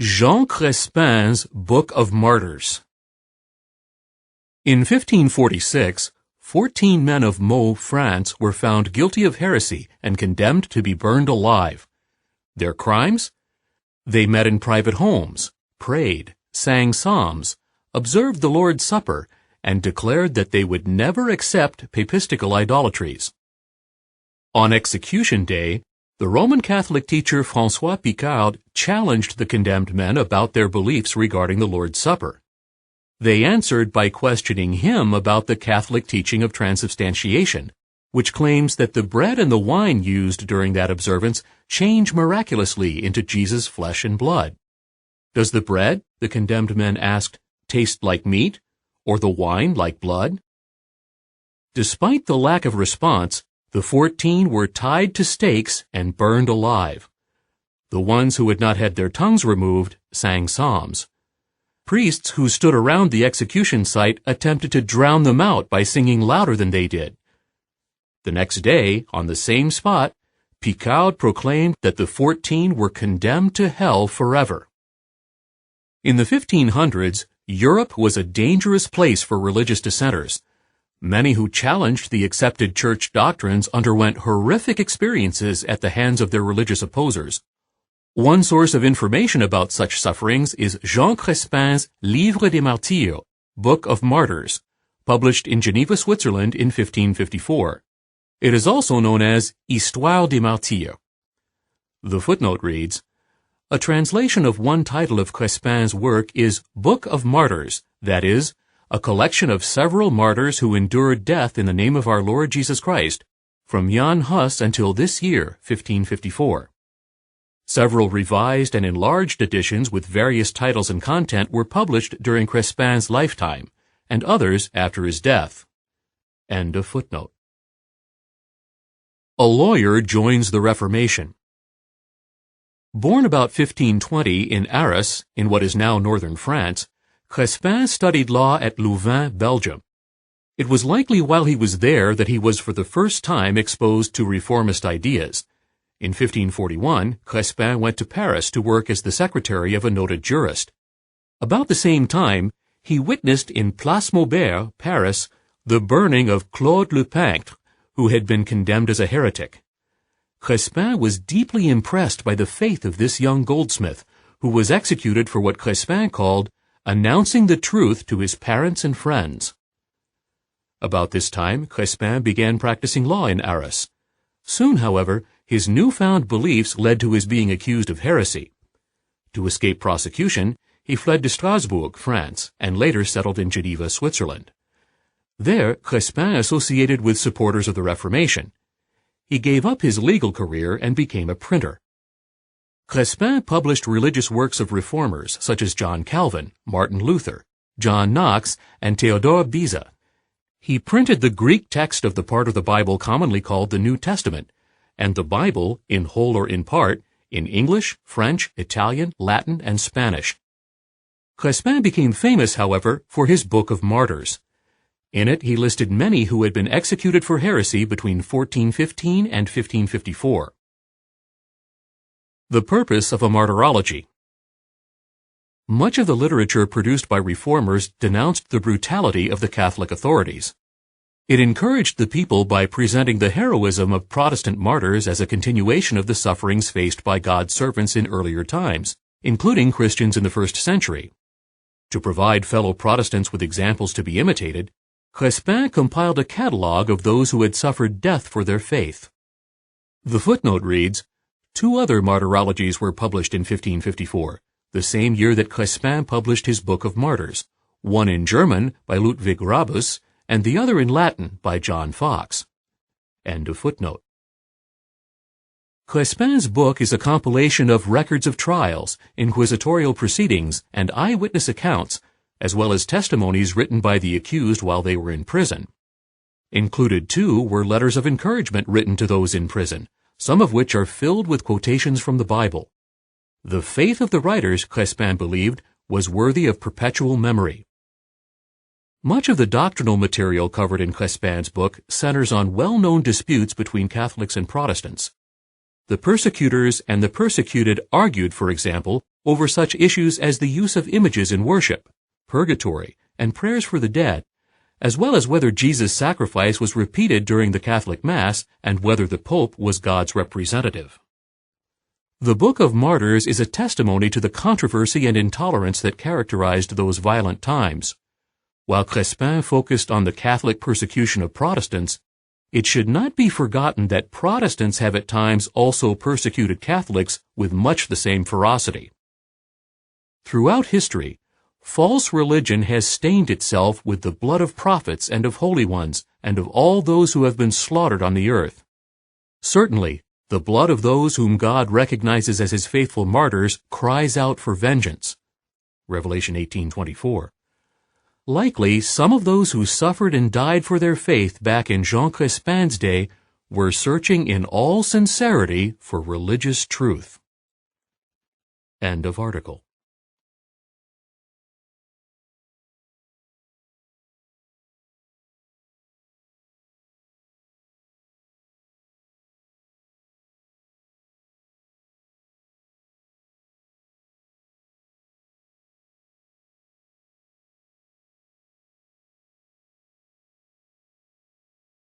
Jean Crespin's Book of Martyrs. In 1546, 14 men of Meaux, France, were found guilty of heresy and condemned to be burned alive. Their crimes? They met in private homes, prayed, sang psalms, observed the Lord's Supper, and declared that they would never accept papistical idolatries. On execution day, the Roman Catholic teacher François Picard challenged the condemned men about their beliefs regarding the Lord's Supper. They answered by questioning him about the Catholic teaching of transubstantiation, which claims that the bread and the wine used during that observance change miraculously into Jesus' flesh and blood. Does the bread, the condemned men asked, taste like meat, or the wine like blood? Despite the lack of response, the 14 were tied to stakes and burned alive. The ones who had not had their tongues removed sang psalms. Priests who stood around the execution site attempted to drown them out by singing louder than they did. The next day, on the same spot, Picard proclaimed that the 14 were condemned to hell forever. In the 1500s, Europe was a dangerous place for religious dissenters. Many who challenged the accepted church doctrines underwent horrific experiences at the hands of their religious opposers. One source of information about such sufferings is Jean Crespin's Livre des Martyrs, Book of Martyrs, published in Geneva, Switzerland in 1554. It is also known as Histoire des Martyrs. The footnote reads, "A translation of one title of Crespin's work is Book of Martyrs, that is, a collection of several martyrs who endured death in the name of our Lord Jesus Christ, from Jan Hus until this year, 1554. Several revised and enlarged editions with various titles and content were published during Crespin's lifetime, and others after his death." End of footnote. A lawyer joins the Reformation. Born about 1520 in Arras, in what is now northern France, Crespin studied law at Louvain, Belgium. It was likely while he was there that he was for the first time exposed to reformist ideas. In 1541, Crespin went to Paris to work as the secretary of a noted jurist. About the same time, he witnessed in Place Maubert, Paris, the burning of Claude Lepintre, who had been condemned as a heretic. Crespin was deeply impressed by the faith of this young goldsmith, who was executed for what Crespin called announcing the truth to his parents and friends. About this time, Crespin began practicing law in Arras. Soon, however, his newfound beliefs led to his being accused of heresy. To escape prosecution, he fled to Strasbourg, France, and later settled in Geneva, Switzerland. There, Crespin associated with supporters of the Reformation. He gave up his legal career and became a printer. Crespin published religious works of reformers such as John Calvin, Martin Luther, John Knox, and Theodore Beza. He printed the Greek text of the part of the Bible commonly called the New Testament, and the Bible, in whole or in part, in English, French, Italian, Latin, and Spanish. Crespin became famous, however, for his Book of Martyrs. In it he listed many who had been executed for heresy between 1415 and 1554. The purpose of a martyrology. Much of the literature produced by reformers denounced the brutality of the Catholic authorities. It encouraged the people by presenting the heroism of Protestant martyrs as a continuation of the sufferings faced by God's servants in earlier times, including Christians in the first century. To provide fellow Protestants with examples to be imitated, Crespin compiled a catalogue of those who had suffered death for their faith. The footnote reads, "Two other martyrologies were published in 1554, the same year that Crespin published his Book of Martyrs, one in German by Ludwig Rabus, and the other in Latin by John Fox." End of footnote. Crespin's book is a compilation of records of trials, inquisitorial proceedings, and eyewitness accounts, as well as testimonies written by the accused while they were in prison. Included, too, were letters of encouragement written to those in prison, some of which are filled with quotations from the Bible. The faith of the writers, Crespin believed, was worthy of perpetual memory. Much of the doctrinal material covered in Crespin's book centers on well-known disputes between Catholics and Protestants. The persecutors and the persecuted argued, for example, over such issues as the use of images in worship, purgatory, and prayers for the dead, as well as whether Jesus' sacrifice was repeated during the Catholic Mass and whether the Pope was God's representative. The Book of Martyrs is a testimony to the controversy and intolerance that characterized those violent times. While Crespin focused on the Catholic persecution of Protestants, it should not be forgotten that Protestants have at times also persecuted Catholics with much the same ferocity. Throughout history, false religion has stained itself with the blood of prophets and of holy ones and of all those who have been slaughtered on the earth. Certainly, the blood of those whom God recognizes as his faithful martyrs cries out for vengeance. Revelation 18:24. Likely, some of those who suffered and died for their faith back in Jean Crespin's day were searching in all sincerity for religious truth. End of article.